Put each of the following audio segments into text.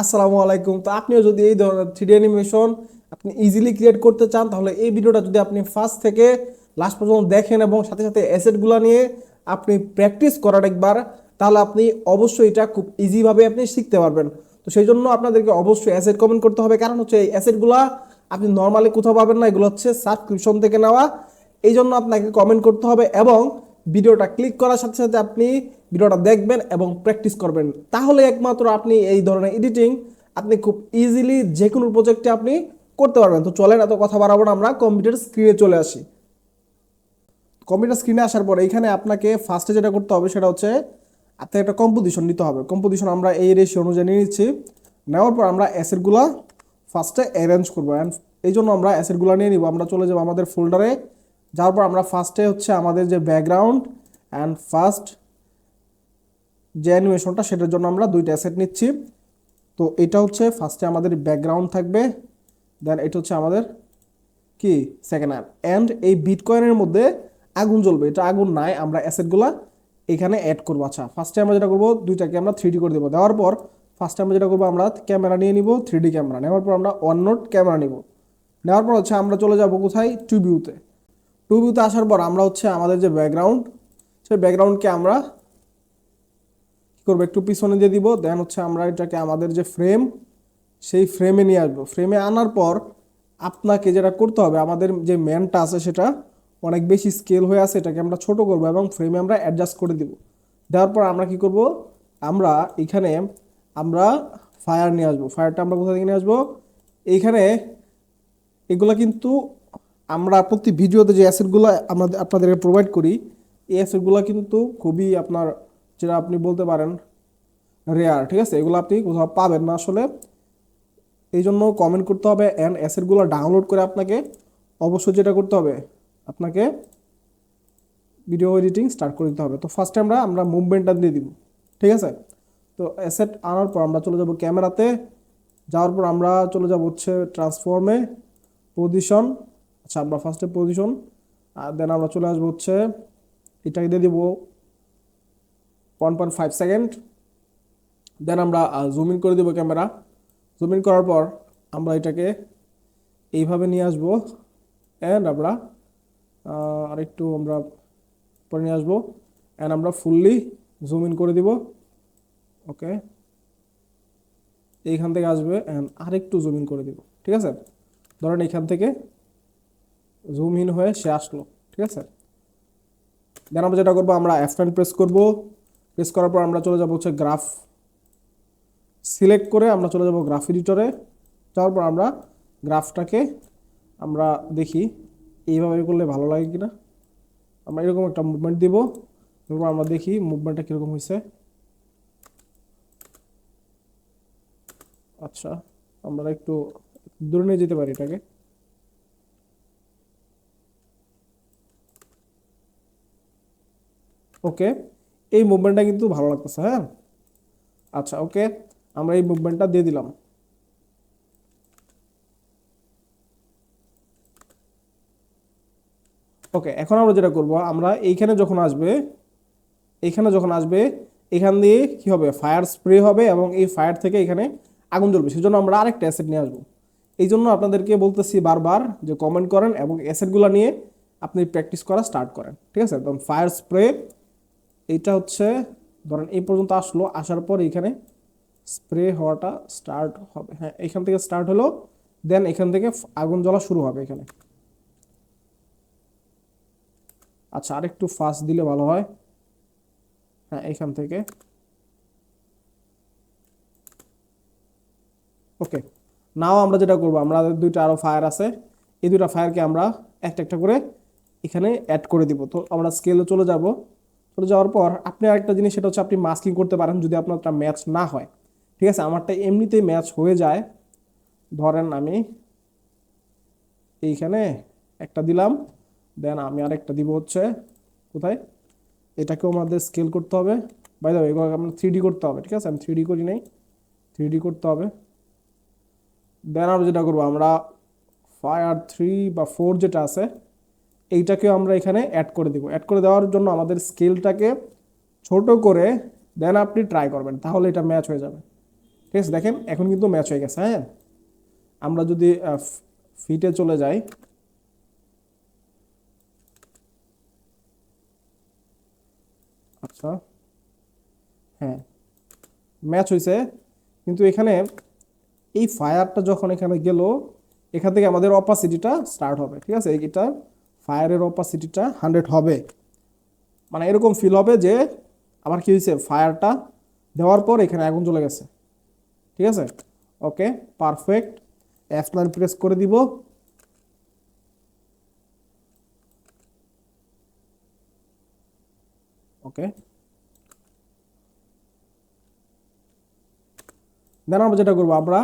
আসসালামু আলাইকুম। তো আপনিও যদি এই ধরনের 3D অ্যানিমেশন আপনি ইজিলি ক্রিয়েট করতে চান, তাহলে এই ভিডিওটা যদি আপনি ফার্স্ট থেকে লাস্ট পর্যন্ত দেখেন এবং সাথে সাথে অ্যাসেটগুলো নিয়ে আপনি প্র্যাকটিস করার একবার, তাহলে আপনি অবশ্যই এটা খুব ইজিভাবে আপনি শিখতে পারবেন। তো সেই জন্য আপনাদেরকে অবশ্যই অ্যাসেট কমেন্ট করতে হবে, কারণ হচ্ছে এই অ্যাসেটগুলা আপনি নর্মালি কোথাও পাবেন না, এগুলো হচ্ছে সাবস্ক্রিপশন থেকে নেওয়া। এই জন্য আপনাকে কমেন্ট করতে হবে এবং ভিডিওটা ক্লিক করার সাথে সাথে আপনি ভিডিওটা দেখবেন এবং প্র্যাকটিস করবেন, তাহলে একমাত্র আপনি এই ধরনের এডিটিং আপনি খুব ইজিলি যে কোনো প্রজেক্টে আপনি করতে পারবেন। তো চলেন, এত কথা বাড়াবো না, আমরা কম্পিউটার স্ক্রিনে চলে আসি। কম্পিউটার স্ক্রিনে আসার পর এখানে আপনাকে ফার্স্টে যেটা করতে হবে সেটা হচ্ছে আপনাকে একটা কম্পোজিশন নিতে হবে। কম্পোজিশন আমরা এই রেশিও অনুযায়ী নিয়ে নিচ্ছি। নেওয়ার পর আমরা অ্যাসেটগুলা ফার্স্টে অ্যারেঞ্জ করবো, অ্যান্ড এই জন্য আমরা অ্যাসেটগুলো নিয়ে নিব। আমরা চলে যাবো আমাদের ফোল্ডারে, যাওয়ার পর আমরা ফার্স্টে হচ্ছে আমাদের যে ব্যাকগ্রাউন্ড অ্যান্ড ফার্স্ট যে অ্যানিমেশনটা, সেটার জন্য আমরা দুইটা অ্যাসেট নিচ্ছি। তো এটা হচ্ছে ফার্স্টে আমাদের ব্যাকগ্রাউন্ড থাকবে, দেন এটা হচ্ছে আমাদের কি সেকেন্ড অ্যাড, অ্যান্ড এই বিটকয়েনের মধ্যে আগুন জ্বলবে, এটা আগুন নাই, আমরা অ্যাসেটগুলা এখানে অ্যাড করবো। আচ্ছা, ফার্স্টে আমরা যেটা করবো, দুইটাকে আমরা 3D করে দেবো। দেওয়ার পর ফার্স্টে আমরা যেটা করবো, আমরা ক্যামেরা নিয়ে নিব, 3D ক্যামেরা। নেওয়ার পর আমরা ওয়ান নোট ক্যামেরা নিব। নেওয়ার পর হচ্ছে আমরা চলে যাব কোথায়, টু ভিউতে। টু ভিউতে আসার পর আমরা হচ্ছে আমাদের যে ব্যাকগ্রাউন্ড, সেই ব্যাকগ্রাউন্ডকে আমরা কী করবো, একটু পিছনে দিয়ে দিব। দেন হচ্ছে আমরা এটাকে আমাদের যে ফ্রেম, সেই ফ্রেমে নিয়ে আসবো। ফ্রেমে আনার পর আপনাকে যেটা করতে হবে, আমাদের যে ম্যানটা আছে সেটা অনেক বেশি স্কেল হয়ে আছে, এটাকে আমরা ছোট করব এবং ফ্রেমে আমরা অ্যাডজাস্ট করে দিব। দেওয়ার পর আমরা কি করব, আমরা এখানে আমরা ফায়ার নিয়ে আসবো। ফায়ারটা আমরা কোথা থেকে নিয়ে আসবো, এইখানে এগুলা কিন্তু আমরা প্রতি ভিডিওতে যে অ্যাসেটগুলো আমাদের আপনাদেরকে প্রোভাইড করি, এই অ্যাসেটগুলো কিন্তু খুবই আপনার, যেটা আপনি বলতে পারেন রেয়ার, ঠিক আছে? এগুলো আপনি কোথাও পাবেন না আসলে। এই জন্য কমেন্ট করতে হবে অ্যান্ড অ্যাসেটগুলো ডাউনলোড করে আপনাকে অবশ্যই যেটা করতে হবে, আপনাকে ভিডিও এডিটিং স্টার্ট করে দিতে হবে। তো ফার্স্টে আমরা মুভমেন্টটা দিয়ে দিব, ঠিক আছে? তো অ্যাসেট আনার পর আমরা চলে যাব ক্যামেরাতে। যাওয়ার পর আমরা চলে যাব হচ্ছে ট্রান্সফর্মে, পজিশন। আচ্ছা, আমরা ফার্স্টে পজিশন, আর দেন আমরা চলে আসবো হচ্ছে এটাকে দিয়ে দিব 1.5 সেকেন্ড। দেন আমরা জুম ইন করে দেবো ক্যামেরা। জুম ইন করার পর আমরা এটাকে এইভাবে নিয়ে আসবো, অ্যান্ড আমরা আরেকটু আমরা পরে নিয়ে আসবো, অ্যান্ড আমরা ফুললি জুম ইন করে দিব। ওকে, এইখান থেকে আসবে অ্যান্ড আরেকটু জুম ইন করে দিব, ঠিক আছে? ধরেন এইখান থেকে জুম ইন হয়ে সে আসলো, ঠিক আছে? দেন আমরা যেটা করবো, আমরা F9 প্রেস করব। প্রেস করার পর আমরা চলে যাবো হচ্ছে গ্রাফ, সিলেক্ট করে আমরা চলে যাব গ্রাফ এডিটরে। যাওয়ার পর আমরা গ্রাফটাকে আমরা দেখি এইভাবে করলে ভালো লাগে কিনা। আমরা এরকম একটা মুভমেন্ট দিব, তারপর আমরা দেখি মুভমেন্টটা কীরকম হয়েছে। আচ্ছা, আমরা একটু দূরে নিয়ে যেতে পারি এটাকে। ওকে, এই মুভমেন্টটা কিন্তু ভালো লাগতেছে, হ্যাঁ। আচ্ছা, ওকে, আমরা এই মুভমেন্টটা দিয়ে দিলাম। ওকে, এখন আমরা যেটা করব, আমরা এইখানে যখন আসবে এখান দিয়ে কি হবে, ফায়ার স্প্রে হবে এবং এই ফায়ার থেকে এখানে আগুন জ্বলবে। সেজন্য আমরা আরেকটা অ্যাসেট নিয়ে আসবো। এই জন্য আপনাদেরকে বলতেছি বারবার যে কমেন্ট করেন এবং অ্যাসেটগুলো নিয়ে আপনি প্র্যাকটিস করা স্টার্ট করেন, ঠিক আছে? তো ফায়ার স্প্রে, এইটা হচ্ছে ধরেন এই পর্যন্ত আসলো, আসার পর এখানে স্প্রে হওয়াটা স্টার্ট হবে। হ্যাঁ, এখান থেকে স্টার্ট হলো, দেন এখান থেকে আগুন জ্বলা শুরু হবে এখানে। আচ্ছা, আরেকটু ফাস্ট দিলে ভালো হয়। হ্যাঁ, এখান থেকে। ওকে, নাও আমরা যেটা করবো, আমরা দুইটা আরো ফায়ার আছে, এই দুইটা ফায়ারকে আমরা একটা একটা করে এখানে অ্যাড করে দিব। তো আমরা স্কেলে চলে যাব। চলে যাওয়ার পর আপনি আরেকটা জিনিস, সেটা হচ্ছে আপনি মাস্কিং করতে পারেন যদি আপনারটা ম্যাচ না হয়, ঠিক আছে? আমারটা এমনিতেই ম্যাচ হয়ে যায়। ধরেন আমি এইখানে একটা দিলাম, দেন আমি আরেকটা দিব হচ্ছে কোথায়, এটাকেও আমাদের স্কেল করতে হবে। বাই দ্য ওয়ে, এগুলো আমরা 3D করতে হবে, ঠিক আছে? আমি 3D করি নাই, 3D করতে হবে। দেন আমরা যেটা করবো, আমরা ফায়ার 3 বা 4 যেটা আছে, এইটাকেও আমরা এখানে অ্যাড করে দিব। অ্যাড করে দেওয়ার জন্য আমাদের স্কেলটাকে ছোট করে দেন আপনি ট্রাই করবেন, তাহলে এটা ম্যাচ হয়ে যাবে, ঠিক আছে, দেখেন এখন কিন্তু ম্যাচ হয়ে গেছে। হ্যাঁ, আমরা যদি ফিটে চলে যাই, আচ্ছা হ্যাঁ ম্যাচ হয়েছে, কিন্তু এখানে এই ফায়ারটা যখন এখানে গেল, এখান থেকে আমাদের অপাসিটিটা স্টার্ট হবে। ঠিক আছে, এটা ফায়ারের অপাসিটিটা 100 হবে, মানে এরকম ফিল হবে যে আমার কি হয়েছে, ফায়ারটা দেওয়ার পর এখানে আগুন জ্বলে গেছে। ঠিক আছে, ওকে পারফেক্ট। F9 প্রেস করে দিব। ওকে, দেন আমরা যেটা করবো, আমরা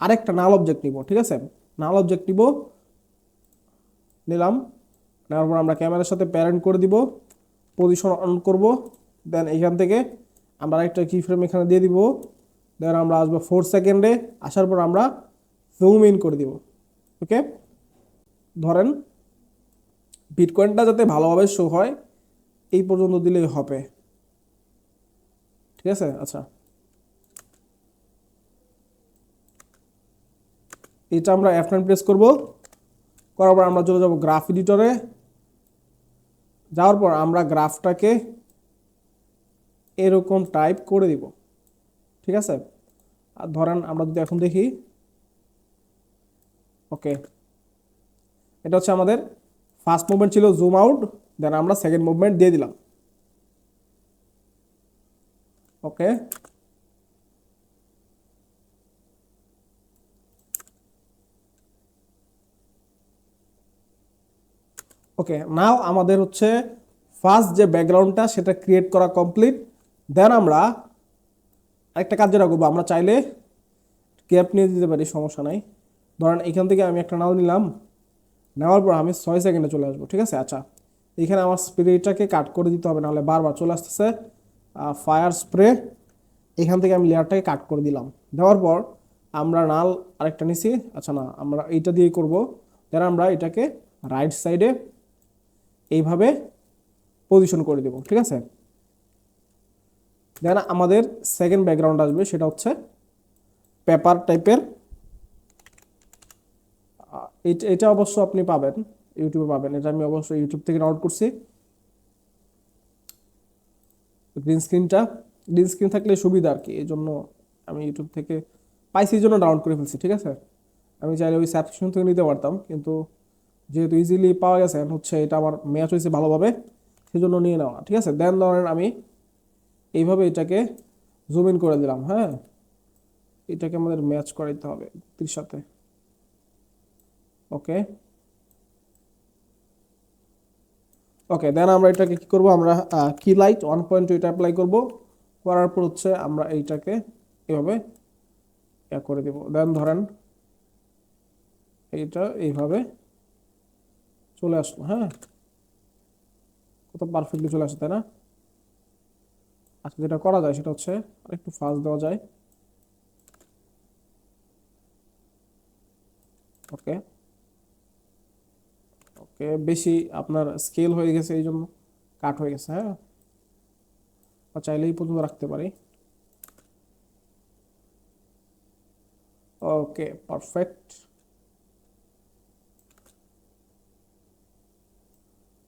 আরেকটা নাল অবজেক্ট নিব। ঠিক আছে, নাল অবজেক্ট নিলাম, নেওয়ার পর আমরা ক্যামেরার সাথে প্যারেন্ট করে দিব, পজিশন অন করব। দেন এখান থেকে আমরা একটা কি ফ্রেম এখানে দিয়ে দিব। দেন আমরা আসবো 4 সেকেন্ডে, আসার পর আমরা জুম ইন করে দিব। ওকে, ধরেন বিটকয়েনটা যাতে ভালোভাবে শো হয় এই পর্যন্ত দিলেই হবে। ঠিক আছে, আচ্ছা এটা আমরা F9 প্রেস করব, করার পর আমরা চলে যাব গ্রাফ এডিটরে। যাওয়ার পর আমরা গ্রাফটাকে এরকম টাইপ করে দিব। ঠিক আছে, আর ধরেন আমরা যদি এখন দেখি, ওকে এটা হচ্ছে আমাদের ফার্স্ট মুভমেন্ট ছিল জুম আউট, দেন আমরা সেকেন্ড মুভমেন্ট দিয়ে দিলাম। ওকে, ওকে নাও আমাদের হচ্ছে ফার্স্ট যে ব্যাকগ্রাউন্ডটা সেটা ক্রিয়েট করা কমপ্লিট। দেন আমরা আরেকটা কাজ যেটা করবো, আমরা চাইলে ক্যাপ নিয়ে দিতে পারি, সমস্যা নাই। ধরেন এখান থেকে আমি একটা নাও নিলাম, নেওয়ার পর আমি 6 সেকেন্ডে চলে আসবো। ঠিক আছে, আচ্ছা এখানে আমার স্প্রেটাকে কাট করে দিতে হবে, নাহলে বারবার চলে আসতেছে। ফায়ার স্প্রে, এখান থেকে আমি লেয়ারটাকে কাট করে দিলাম। দেওয়ার পর আমরা নাল আরেকটা নিছি, আচ্ছা না আমরা এইটা দিয়ে করব। দেন আমরা এটাকে রাইট সাইডে এইভাবে পজিশন করে দেব। ঠিক আছে, দেন আমাদের সেকেন্ড ব্যাকগ্রাউন্ড আসবে, সেটা হচ্ছে পেপার টাইপের। এটা অবশ্য আপনি পাবেন ইউটিউবে পাবেন, এটা আমি অবশ্যই ইউটিউব থেকে ডাউনলোড করছি। গ্রিন স্ক্রিন থাকলে সুবিধা আর কি, এই জন্য আমি ইউটিউব থেকে পাইছি, এই জন্য ডাউনলোড করে ফেলছি। ঠিক আছে, আমি চাইলে ওই সাবস্ক্রিপশন থেকে নিতে পারতাম, কিন্তু যেহেতু ইজিলি পাওয়া গেছে হচ্ছে এটা আমার ম্যাচ হয়েছে ভালোভাবে, সেই জন্য নিয়ে নেওয়া। ঠিক আছে, দেন ধরেন আমি এইভাবে এটাকে জুম ইন করে দিলাম। হ্যাঁ, এটাকে আমাদের ম্যাচ করাইতে হবে এর সাথে। ওকে, ওকে দেন আমরা এটাকে কি করব, আমরা কি লাইট 1.2 এটা অ্যাপ্লাই করব। করার পর হচ্ছে আমরা এইটাকে এভাবে করে দেব। দেন ধরেন এইটা এইভাবে চলে আসলো। হ্যাঁ, কত পারফেক্টলি চলে আসে, তাই না? আচ্ছা যেটা করা যায় সেটা হচ্ছে আরেকটু ফাস্ট দেওয়া যায়। ওকে, ওকে বেশি আপনার স্কেল হয়ে গেছে এই জন্য কাট হয়ে গেছে। হ্যাঁ, চাইলে এই পর্যন্ত রাখতে পারি। Okay perfect.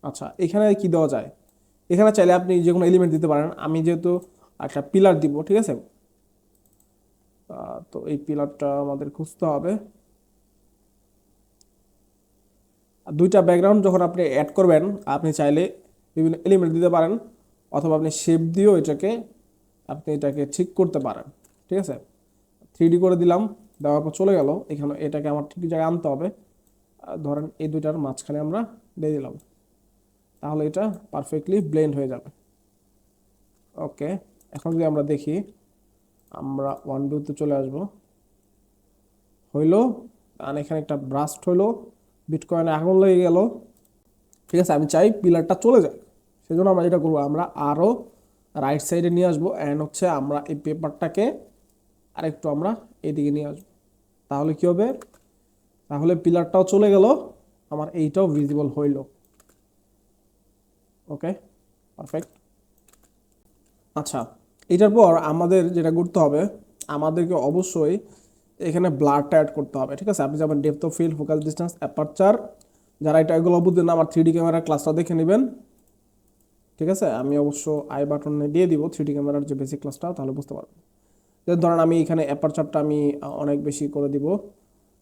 আচ্ছা এখানে কি দেওয়া যায়, এখানে চাইলে আপনি যে কোনো এলিমেন্ট দিতে পারেন। আমি যেহেতু একটা পিলার দিব, ঠিক আছে, তো এই পিলারটা আমাদের খুঁজতে হবে। আর দুইটা ব্যাকগ্রাউন্ড যখন আপনি অ্যাড করবেন, আপনি চাইলে বিভিন্ন এলিমেন্ট দিতে পারেন, অথবা আপনি শেপ দিয়েও এটাকে ঠিক করতে পারেন। ঠিক আছে, 3D করে দিলাম, দেওয়ার পর চলে গেল। এখানে এটাকে আমার ঠিক জায়গায় আনতে হবে। ধরেন এই দুইটার মাঝখানে আমরা দিয়ে দিলাম, তাহলে এটা পারফেক্টলি ব্লেন্ড হয়ে যাবে। ওকে, এখন যদি আমরা দেখি, আমরা ওয়ান ভিউতে চলে আসব, হইলো, আর এখানে একটা ব্রাস্ট হইলো, বিটকয়েনে আগুন লেগে গেল। ঠিক আছে, আমি চাই পিলারটা চলে যায়, সেজন্য আমরা যেটা করবো, আমরা আরও রাইট সাইডে নিয়ে আসবো, অ্যান্ড হচ্ছে আমরা এই পেপারটাকে আরেকটু আমরা এদিকে নিয়ে আসবো। তাহলে কি হবে, তাহলে পিলারটাও চলে গেল, আমার এইটাও ভিজিবল হইল। Okay perfect. আচ্ছা এটার পর আমাদের যেটা করতে হবে, আমাদেরকে অবশ্যই এখানে ব্লারটা অ্যাড করতে হবে, ঠিক আছে। আপনি যাবেন depth of field, focus distance, aperture, যারা এটা এগুলো বুঝবেন না আমার 3D ক্যামেরার ক্লাসটা দেখে নেবেন, ঠিক আছে। আমি অবশ্য আই বাটনে দিয়ে দিব 3D ক্যামেরার যে বেসিক ক্লাসটা, তাহলে বুঝতে পারবেন। যেমন ধরেন আমি এখানে অ্যাপারচারটা আমি অনেক বেশি করে দিব,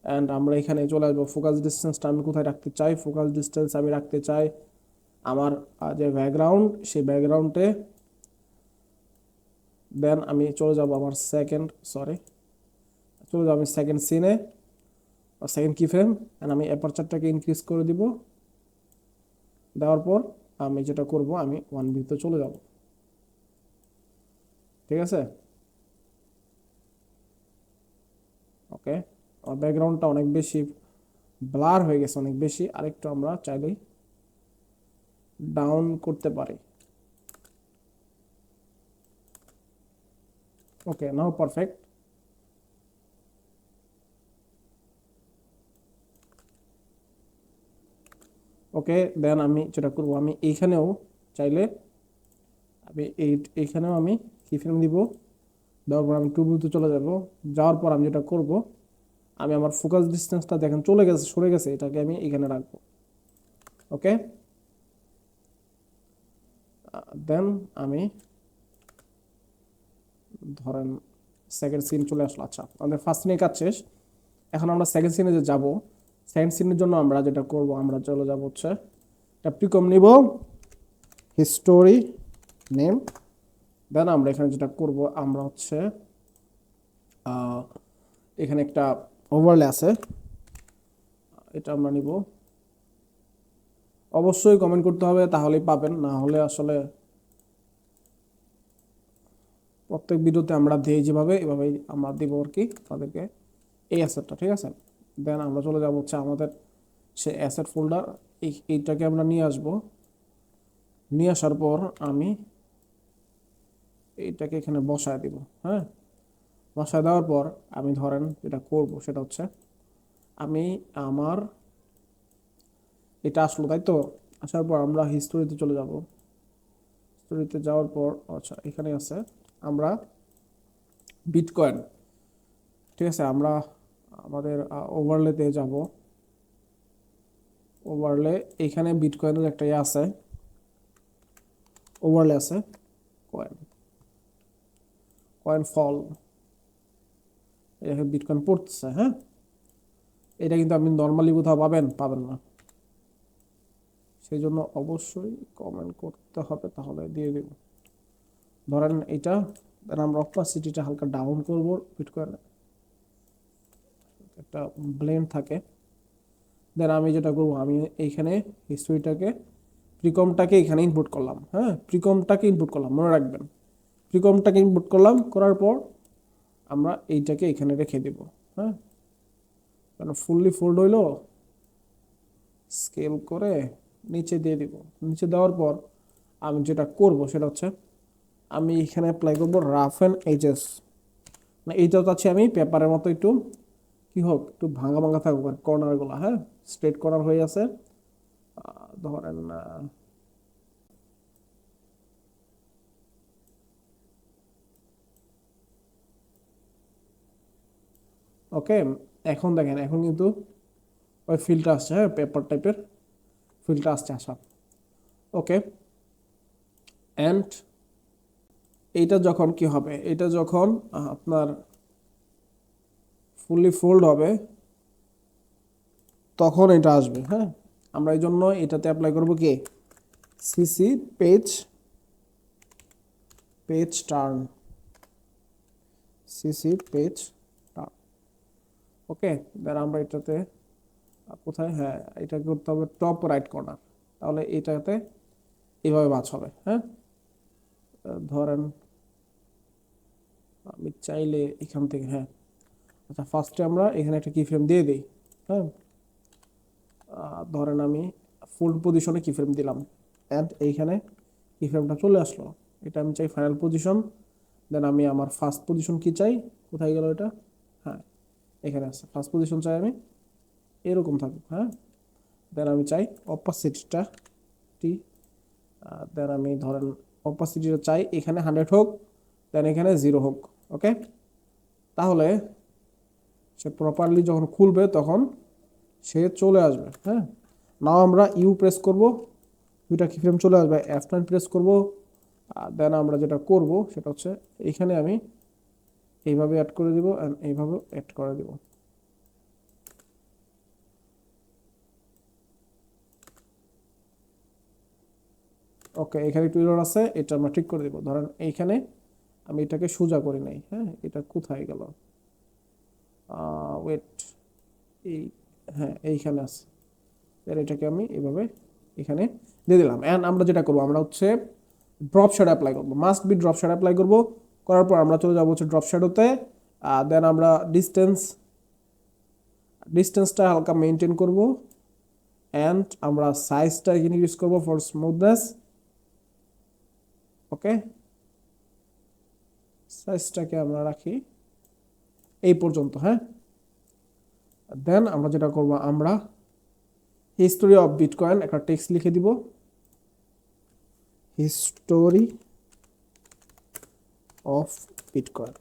অ্যান্ড আমরা এখানে চলে আসবো ফোকাস ডিস্টেন্সটা আমি কোথায় রাখতে চাই, ফোকাস ডিস্টেন্স আমি রাখতে চাই আমার যে ব্যাকগ্রাউন্ড, সেই ব্যাকগ্রাউন্ডে। দেন আমি চলে যাব আমার চলে যাবো আমি সেকেন্ড সিনে, সেকেন্ড কি ফ্রেম, অ্যান্ড আমি অ্যাপারচারটাকে ইনক্রিজ করে দিব। দেওয়ার পর আমি যেটা করব, আমি 1V চলে যাব, ঠিক আছে। ওকে, আমার ব্যাকগ্রাউন্ডটা অনেক বেশি ব্লার হয়ে গেছে, অনেক বেশি, আরেকটু আমরা চাইলেই ডাউন করতে পারি। ওকে, নাও পারফেক্ট। ওকে, দেন আমি যেটা করব, আমি এইখানেও চাইলে আমি এইখানেও আমি কি ফ্রেম দিব। দেওয়ার পর আমি 2V চলে যাব। যাওয়ার পর আমি যেটা করব, আমি আমার ফোকাস ডিস্টেন্সটা দেখেন চলে গেছে, সরে গেছে, এটাকে আমি এখানে রাখবো। ওকে, দেন আমি ধরেন সেকেন্ড সিন চলে আসলো। আচ্ছা, আমাদের ফার্স্ট সিনের কাজ শেষ, এখন আমরা সেকেন্ড সিনে যে যাব, সেকেন্ড সিনের জন্য আমরা যেটা করব, আমরা চলে যাব হচ্ছে একটা প্রিকম নিব, হিস্টোরি নেম। দেন আমরা এখানে যেটা করব, আমরা হচ্ছে এখানে একটা ওভারলে আছে, এটা আমরা নিব। অবশ্যই কমেন্ট করতে হবে, তাহলেই পাবেন, না হলে আসলে প্রত্যেক ভিডিওতে আমরা দিই যেভাবে, এভাবেই আমরা দিব আর কি তাদেরকে এই অ্যাসেটটা, ঠিক আছে। দেন আমরা চলে যাব হচ্ছে আমাদের সে অ্যাসেট ফোল্ডার, এইটাকে আমরা নিয়ে আসব। নিয়ে আসার পর আমি এইটাকে এখানে বসায় দিব। হ্যাঁ, বসায় দেওয়ার পর আমি ধরেন যেটা করব সেটা হচ্ছে আমি আমার এটা আসলো, তাই তো। আসার পর আমরা হিস্টোরিতে চলে যাব। হিস্টোরিতে যাওয়ার পর আচ্ছা এখানে আছে আমরা বিটকয়েন, ঠিক আছে। আমরা আমাদের ওভারলেতে যাব। ওভারলে এখানে বিটকয়েনের একটা ইয়ে আছে, ওভারলে আছে কয়েন, কয়েন ফল, এখানে বিটকয়েন পড়তেছে। হ্যাঁ, এটা কিন্তু আপনি নর্মালি কোথাও পাবেন না, সেই জন্য অবশ্যই কমেন্ট করতে হবে, তাহলে দিয়ে দেব। ধরেন এটা, দেন আমরা অপাসিটিটা হালকা ডাউন করব, বিটকয়েন একটা ব্লেন্ড থাকে। দেন আমি যেটা করবো, আমি এইখানে হিস্ট্রিটাকে প্রিকমটাকে এখানে ইনপুট করলাম। হ্যাঁ, প্রিকমটাকে ইনপুট করলাম, মনে রাখবেন, প্রিকমটাকে ইনপুট করলাম, করার পর আমরা এইটাকে এখানে রেখে দেব। হ্যাঁ, কারণ ফুললি ফোল্ড হইলো, স্কেল করে নিচে দিয়ে দিব। নিচে দেওয়ার পর আমি যেটা করব সেটা হচ্ছে আমি এখানে অ্যাপ্লাই করবো রাফ অ্যান্ড এজেস। না, এইটাও চাচ্ছি আমি পেপারের মতো একটু কি হোক, একটু ভাঙা ভাঙা থাকুক আর কর্নারগুলো, হ্যাঁ, স্ট্রেট কর্নার হয়ে আছে। ধরেন ওকে, এখন দেখেন, এখন কিন্তু ওই ফিল্ডটা আসছে, হ্যাঁ, পেপার টাইপের ফিল্ডটা আসছে আসা। ওকে, অ্যান্ড এইটা যখন কি হবে, এটা যখন আপনার ফুললি ফোল্ড হবে তখন এটা আসবে। হ্যাঁ, আমরা এই জন্য এটাতে অ্যাপ্লাই করবো কি CC page, page turn, CC page turn. Okay, then আমরা এটাতে কোথায়, হ্যাঁ, এটা করতে হবে টপ রাইট কর্নার, তাহলে এটাতে এইভাবে বাছ হবে। হ্যাঁ, ধরেন আমি চাইলে এখান থেকে, হ্যাঁ, আচ্ছা ফার্স্টে আমরা এখানে একটা কি ফ্রেম দিয়ে দিই। হ্যাঁ, ধরেন আমি ফুল পজিশনে কি ফ্রেম দিলাম, অ্যান্ড এইখানে কি ফ্রেমটা চলে আসলো, এটা আমি চাই ফাইনাল পজিশন। দেন আমি আমার ফার্স্ট পজিশন কি চাই, কোথায় গেল এটা, হ্যাঁ, এখানে আছে ফার্স্ট পজিশন চাই আমি এরকম থাকুক। হ্যাঁ, দেন আমি চাই অপাসিটিটা দেন আমি ধরেন অপাসিটিটা চাই এখানে 100 হোক, দেন এখানে 0 হোক। ওকে, তাহলে সে প্রপারলি যখন খুলবে তখন সে চলে আসবে। হ্যাঁ, নাও আমরা ইউ প্রেস করব, দুইটা কি ফ্রেম চলে আসবে, F9 প্রেস করব। দেন আমরা যেটা করব সেটা হচ্ছে এইখানে আমি এইভাবে অ্যাড করে দিব এন্ড এইভাবে অ্যাড করে দিব। ওকে, এখানে একটু এরর আছে, এটা আমরা ঠিক করে দিব। ধরেন এইখানে আমি এটাকে সোজা করি নাই। হ্যাঁ, এটা কোথায় গেল? ওয়েট, এই, হ্যাঁ এইখানে আছে। এর এটাকে আমি এইভাবে এখানে দিয়ে দিলাম। এন্ড আমরা যেটা করব, আমরা হচ্ছে ড্রপ শ্যাডো অ্যাপ্লাই করব, must be drop shadow apply করব। করার পর আমরা চলে যাব হচ্ছে ড্রপ শ্যাডোতে। দেন আমরা ডিস্টেন্সটা হালকা মেনটেন করব এন্ড আমরা সাইজটা এখানে ইউজ করব ফর স্মুথনেস। ওকে, সাইজটাকে আমরা রাখি এই পর্যন্ত। হ্যাঁ, দেন আমরা যেটা করব, আমরা হিস্টোরি অফ বিটকয়েন একটা টেক্সট লিখে দিব, হিস্টোরি অফ বিটকয়েন,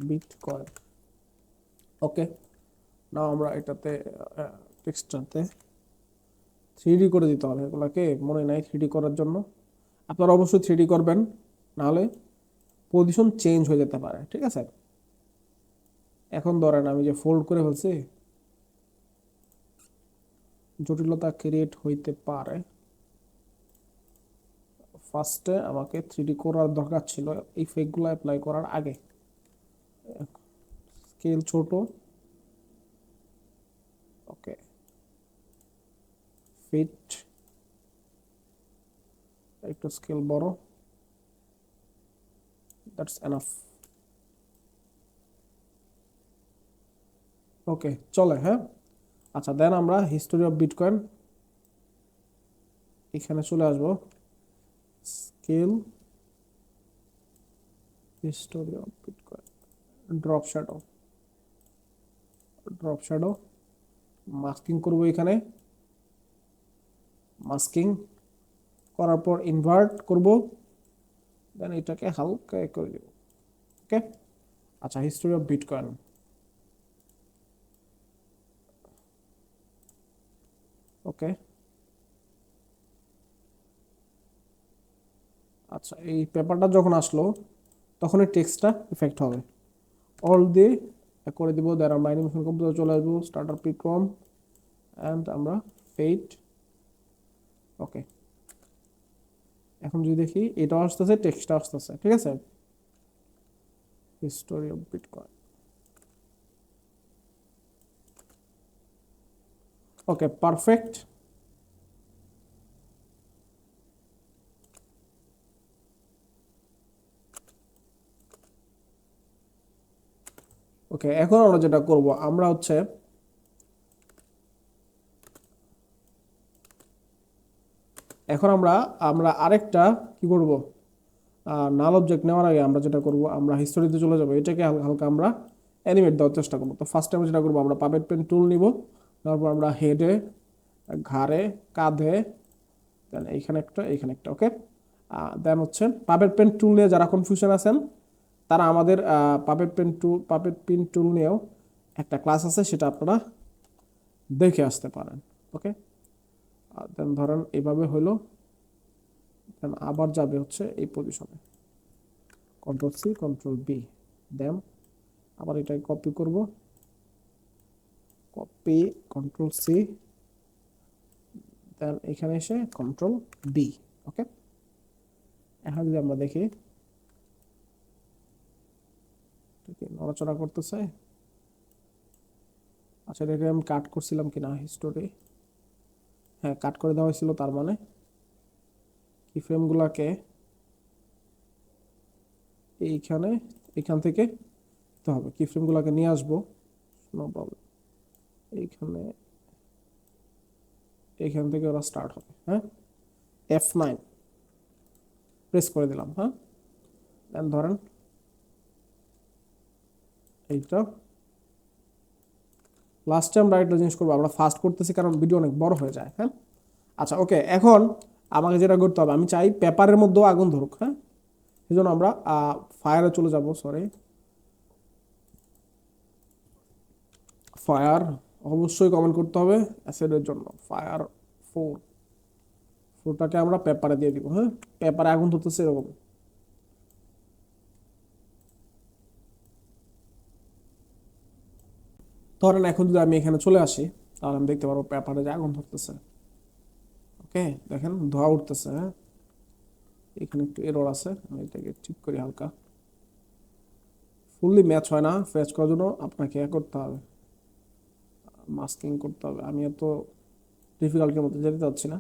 বিটকয়েন। ওকে, নাও আমরা এটাতে টেক্সটটাতে 3D করে দিতে হবে। এগুলাকে মনে নাই 3D করার জন্য, আপনারা অবশ্যই 3D করবেন, নাহলে পজিশন চেঞ্জ হয়ে যেতে পারে। ঠিক আছে, এখন ধরেন আমি যে ফোল্ড করে ফেলছি, জটিলতা ক্রিয়েট হইতে পারে। ফার্স্টে আমাকে 3D করার দরকার ছিল এই ফেকগুলো অ্যাপ্লাই করার আগে। স্কেল ছোট, ওকে, ফিট একটু স্কেল বড়, দ্যাটস এনাফ। ওকে, চলে। হ্যাঁ, আচ্ছা, দেন আমরা হিস্টোরি অফ বিটকয়েন এখানে চলে আসবো, scale, history of bitcoin, drop shadow, drop shadow, masking করব এখানে, মাস্কিং করার পর ইনভার্ট করব, দেন এটাকে হালকা করে দেব। ওকে, আচ্ছা, হিস্টোরি অফ বিটকয়েন, ওকে, আচ্ছা, এই পেপারটা যখন আসলো তখন এই টেক্সটটা ইফেক্ট হবে। অল দিয়ে করে দিব, দেন আমরা অ্যানিমেশন কম্পিউটার চলে আসবো, স্টার্টার পিক কম অ্যান্ড আমরা ফেড। ওকে, এখন যদি দেখি এটাও আসতেছে, টেক্সটটা আসতেছে। ঠিক আছে, history of bitcoin. Okay, perfect. Okay, এখন আমরা যেটা করব, আমরা হচ্ছে এখন আমরা আমরা আরেকটা কি করব, নাল অবজেক্ট নেওয়ার আগে আমরা যেটা করব, আমরা হিস্টোরিতে চলে যাব, এটাকে হালকা হালকা আমরা অ্যানিমেট দেওয়ার চেষ্টা করবো। তো ফার্স্ট আমরা যেটা করবো, আমরা পাপেট পেন টুল নিব, তারপর আমরা হেডে, ঘাড়ে, কাঁধে, দেন এইখানে একটা, এইখানে একটা। ওকে, দেন হচ্ছে পাপেট পেন টুল নিয়ে যারা কনফিউশন আছেন তারা আমাদের পাপেট পেন টুল নিয়েও একটা ক্লাস আছে, সেটা আপনারা দেখে আসতে পারেন। ওকে, দেন ধরেন এইভাবে হলো, দেন আবার যাবে হচ্ছে এই পজিশনে, কন্ট্রোল সি কন্ট্রোল বি, দেন আবার এটাকে কপি করব, কপি কন্ট্রোল সি, দেন এখানে এসে কন্ট্রোল বি। ওকে, এখন যদি আমরা দেখি নড়াচড়া করতেছে। আচ্ছা, এটাকে আমি কাট করছিলাম কিনা হিস্টোরি, হ্যাঁ কাট করে দেওয়া হয়েছিল, তার মানে কি ফ্রেমগুলোকে এইখানে, এখান থেকে তো হবে, কি ফ্রেমগুলোকে নিয়ে আসবো, নো প্রবলেম, এইখানে, এখান থেকে ওরা স্টার্ট হবে। হ্যাঁ, F9 প্রেস করে দিলাম। হ্যাঁ, দেন ধরেন এইটা লাস্টে আমরা একটা জিনিস করবো, আমরা ফাস্ট করতেছি কারণ ভিডিও অনেক বড় হয়ে যায়। হ্যাঁ, আচ্ছা, ওকে, এখন আমাকে যেটা করতে হবে, আমি চাই পেপারের মধ্যেও আগুন ধরুক। হ্যাঁ, সেই জন্য আমরা ফায়ারে চলে যাব, সরি, ফায়ার অবশ্যই কমেন্ট করতে হবে অ্যাসিডের জন্য। ফায়ার 4, 4টাকে আমরা পেপারে দিয়ে দিব। হ্যাঁ, পেপারে আগুন ধরতেছে এরকম। ধরেন এখন যদি আমি এখানে চলে আসি তাহলে আমি দেখতে পারবো পেপারে যে আগুন ধরতেছে। ওকে, দেখেন ধোঁয়া উঠতেছে। হ্যাঁ, এখানে একটু এরর আছে, আমি এটাকে ঠিক করি হালকা। ফুললি ম্যাচ হয় না, ফ্রেশ করার জন্য আপনাকে করতে হবে, মাস্কিং করতে হবে। আমি এত ডিফিকাল্টের মধ্যে যেতে চাচ্ছি না,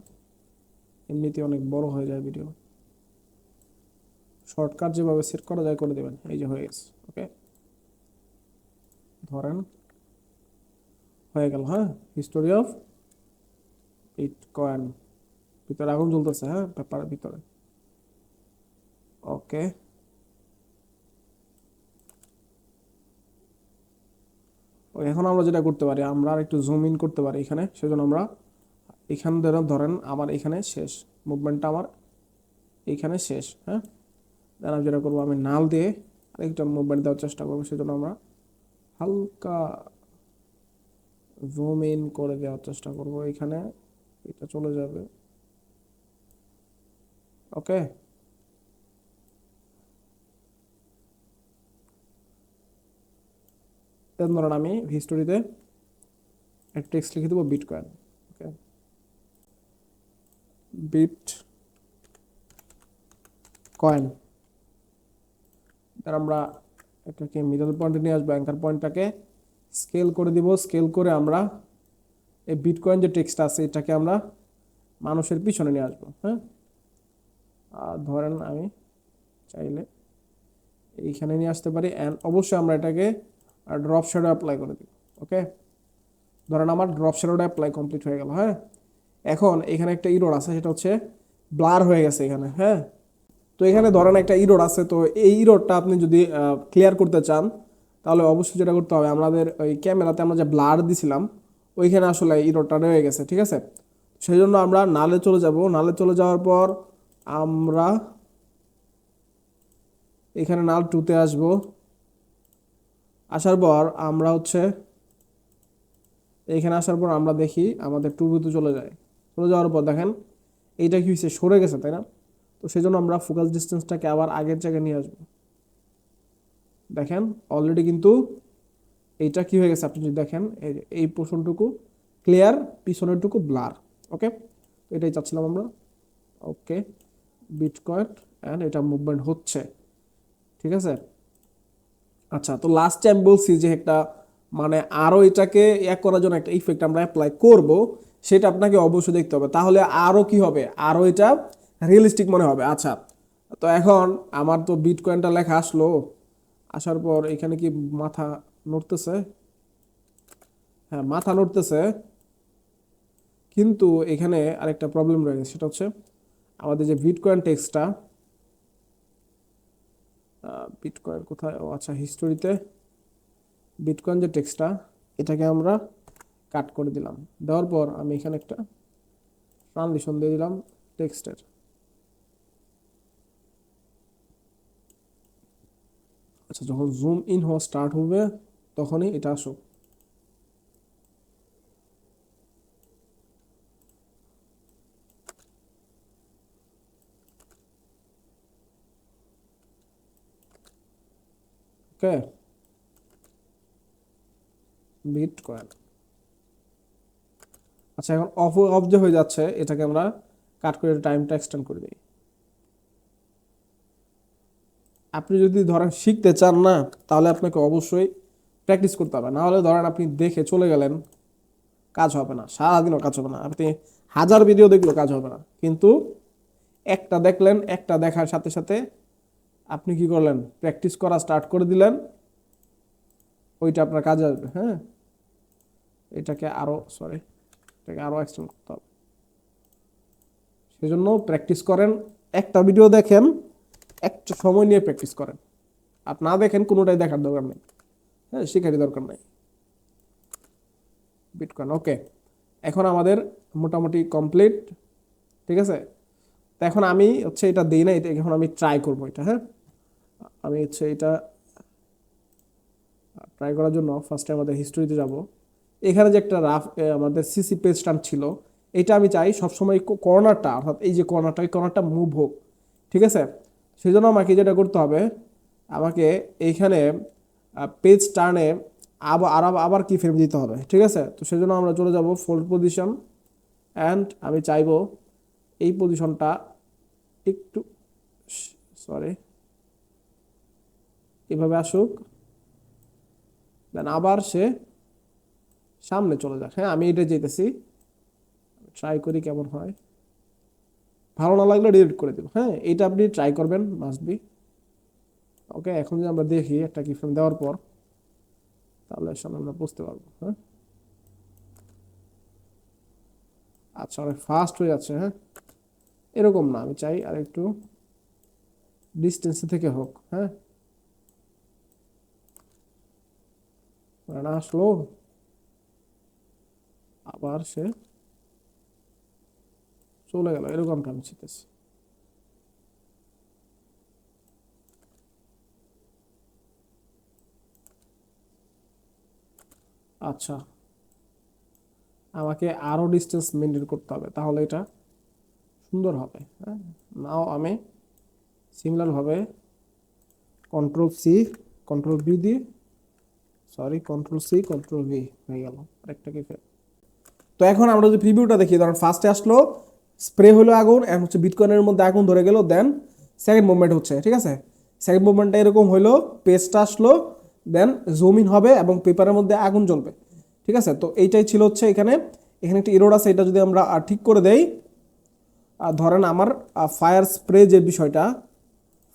এমনিতে অনেক বড় হয়ে যায় ভিডিও। শর্টকাট যেভাবে সেট করা যায় করে দেবেন। এই যে হয়ে গেছে। ওকে, ধরেন হয়ে গেল। হ্যাঁ, হিস্টোরি অফ বিটকয়েন, ভিতরে আগুন জ্বলতেছে। হ্যাঁ, পেপারের ভিতরে। ওকে, এখন আমরা যেটা করতে পারি, আমরা আর একটু জুম ইন করতে পারি এখানে। সেজন্য আমরা এখান ধরে ধরেন আমার এখানে শেষ, মুভমেন্টটা আমার এইখানে শেষ। হ্যাঁ, দেন আমি যেটা করবো, আমি নাল দিয়ে আরেকটা মুভমেন্ট দেওয়ার চেষ্টা করবো। সেজন্য আমরা হালকা জুম ইন করে দেওয়ার চেষ্টা করবো এখানে, এটা চলে যাবে। ওকে, দেন ধরেন আমি হিস্টোরিতে একটা টেক্সট লিখে দেবো বিটকয়েন। ওকে, বিট কয়েন। তার আমরা এটাকে মিডল পয়েন্টে নিয়ে আসবো, অ্যাঙ্কার পয়েন্টটাকে স্কেল করে দিব। স্কেল করে আমরা এই বিটকয়েন যে টেক্সট আছে এটাকে আমরা মানুষের পিছনে নিয়ে আসবো। হ্যাঁ, আর ধরেন আমি চাইলে এইখানে নিয়ে আসতে পারি, অ্যান্ড অবশ্যই আমরা এটাকে ড্রপ শ্যাডো অ্যাপ্লাই করে দিব। ওকে, ধরেন আমার ড্রপ শ্যাডোটা অ্যাপ্লাই কমপ্লিট হয়ে গেল। হ্যাঁ, এখন এখানে একটা ইরোর আছে, সেটা হচ্ছে ব্লার হয়ে গেছে এখানে। হ্যাঁ, তো এখানে ধরেন একটা ইরোর আছে, তো এই ইরোরটা আপনি যদি ক্লিয়ার করতে চান তাহলে অবশ্যই যেটা করতে হবে, আমাদের ওই ক্যামেরাতে আমরা যে ব্লার দিছিলাম ওইখানে আসলে ইরোরটা রয়ে গেছে। ঠিক আছে, সেই জন্য আমরা নালে চলে যাব। নালে চলে যাওয়ার পর আমরা এখানে নাল 2তে আসব। আসার পর আমরা হচ্ছে এখানে আসার পর আমরা দেখি আমাদের 2 চলে যায়। চলে যাওয়ার পর দেখেন এইটা কি হয়েছে, সরে গেছে, তাই না? তো সেই জন্য আমরা ফোকাস ডিস্টেন্সটাকে আবার আগের জায়গায় নিয়ে আসবো। দেখেন অলরেডি কিন্তু এইটা কি হয়ে গেছে, আপনি যদি দেখেন এই পোর্শনটুকু ক্লিয়ার, পিছনেরটুকু ব্লার। ওকে, তো এটাই চাচ্ছিলাম আমরা। ওকে, বিটকয়েন অ্যান্ড এটা মুভমেন্ট হচ্ছে। ঠিক আছে, আচ্ছা, তো লাস্টে আমি বলছি যে একটা মানে আরও এটাকে এক করার জন্য একটা ইফেক্ট আমরা অ্যাপ্লাই করব, সেটা আপনাকে অবশ্যই দেখতে হবে, তাহলে আরও কি হবে, আরও এটা রিয়েলিস্টিক মনে হবে। আচ্ছা, তো এখন আমার তো বিটকয়েনটা লেখা আসলো, আসার পর এখানে কি মাথা নড়তেছে? হ্যাঁ, মাথা নড়তেছে, কিন্তু এখানে আরেকটা প্রবলেম রয়ে গেছে, সেটা হচ্ছে আমাদের যে বিটকয়েন টেক্সটটা, বিটকয়েন কোথায়? ও আচ্ছা, হিস্টোরিতে বিটকয়েন যে টেক্সটটা এটাকে আমরা কাট করে দিলাম। দেওয়ার পর আমি এখানে একটা ট্রানজিশন দিয়ে দিলাম টেক্সটের। আচ্ছা, যখন জুম ইন হওয়া স্টার্ট হবে তখনই এটা আসুক। ওকে, বিটকয়েন। আচ্ছা, এখন অফ যে হয়ে যাচ্ছে এটাকে আমরা কাট করে টাইমটা এক্সটেন্ড করে দিই। আপনি যদি ধরেন শিখতে চান না, তাহলে আপনাকে অবশ্যই প্র্যাকটিস করতে হবে, না হলে ধরেন আপনি দেখে চলে গেলেন, কাজ হবে না, সারাদিনও কাজ হবে না, আপনি 1000 ভিডিও দেখলেও কাজ হবে না। কিন্তু একটা দেখলেন, একটা দেখার সাথে সাথে আপনি কি করলেন, প্র্যাকটিস করা স্টার্ট করে দিলেন, ওইটা আপনার কাজে আসবে। হ্যাঁ, এটাকে আরো এক্সটেন্ড করতে হবে। সেজন্য প্র্যাকটিস করেন, একটা ভিডিও দেখেন, একটা সময় নিয়ে প্র্যাকটিস করেন, আর না দেখেন কোনোটাই দেখার দরকার নেই। হ্যাঁ, শেখারই দরকার নেই। বিটকয়েন। ওকে, এখন আমাদের মোটামুটি কমপ্লিট। ঠিক আছে, তো এখন আমি হচ্ছে এটা দিই না, এটা এখন আমি ট্রাই করবো এটা। হ্যাঁ, আমি হচ্ছে এটা ট্রাই করার জন্য ফার্স্টে আমাদের হিস্টোরিতে যাব। এখানে যে একটা রাফ আমাদের সিসি পেজ টার্ন ছিল, এটা আমি চাই সবসময় কর্নারটা, অর্থাৎ এই যে কর্নারটা, এই কর্নারটা মুভ হোক। ঠিক আছে, সেই জন্য আমাকে যেটা করতে হবে, আমাকে এইখানে পেজ টার্নে আবার কি ফ্রেম দিতে হবে। ঠিক আছে, তো সেই জন্য আমরা চলে যাব ফোল্ড পজিশন, অ্যান্ড আমি চাইবো এই পজিশনটা একটু, সরি, এভাবে আসুক, দেন আবার সে সামনে চলে যাক। হ্যাঁ, আমি এটা যেতেছি, ট্রাই করি কেমন হয়। ভালো না লাগলে ডিলিট করে দেবো। হ্যাঁ, এটা আপনি ট্রাই করবেন, মাস্ট বি। ওকে, এখন যদি আমরা দেখি একটা কি ফ্রেম দেওয়ার পর, তাহলে সামনে আমরা বুঝতে পারবো। হ্যাঁ, আচ্ছা, অনেক ফাস্ট হয়ে যাচ্ছে। হ্যাঁ, এরকম না, আমি চাই আর একটু ডিস্টেন্স থেকে হোক। হ্যাঁ, না আসলো, আবার সে চলে গেল, এরকমটা আমি শিখতেছি। আচ্ছা, আমাকে আরো ডিস্টেন্স মেনটেন করতে হবে, তাহলে এটা সুন্দর হবে। হ্যাঁ, নাও আমি সিমিলারভাবে কন্ট্রোল সি কন্ট্রোল ভি দিয়ে, sorry, control C control V হয়ে গেল আরেকটা কি ফেল। তো এখন আমরা যদি প্রিভিউটা দেখি, ধরুন ফার্স্টে আসলো, স্প্রে হলো আগুন, এখন হচ্ছে বিটকয়েনের মধ্যে আগুন ধরে গেল, দেন সেকেন্ড মুভমেন্ট হচ্ছে। ঠিক আছে, সেকেন্ড মুভমেন্টটা এরকম হইলো, পেজটা আসলো, দেন জুম ইন হবে এবং পেপারের মধ্যে আগুন জ্বলবে। ঠিক আছে, তো এইটাই ছিল হচ্ছে এখানে। এখানে একটা এরর আছে, এটা যদি আমরা ঠিক করে দেই, ধরেন আমার ফায়ার স্প্রে যে বিষয়টা,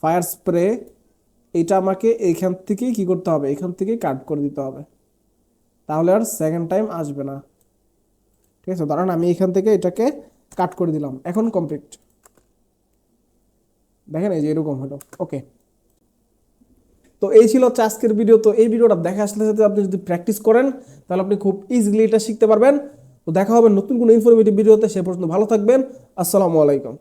ফায়ার স্প্রে, এইটা আমাকে এইখান থেকে কি করতে হবে, এখান থেকে কাট করে দিতে হবে, তাহলে আর সেকেন্ড টাইম আসবে না। ঠিক আছে, ধরেন আমি এখান থেকে এটাকে কাট করে দিলাম, এখন কমপ্লিট। দেখেন এই যে এরকম হলো। ওকে, তো এই ছিল হচ্ছে আজকের ভিডিও। তো এই ভিডিওটা দেখা আসলে সাথে আপনি যদি প্র্যাকটিস করেন, তাহলে আপনি খুব ইজিলি এটা শিখতে পারবেন। তো দেখা হবে নতুন কোনো ইনফরমেটিভ ভিডিওতে, সে পর্যন্ত ভালো থাকবেন। আসসালামু আলাইকুম।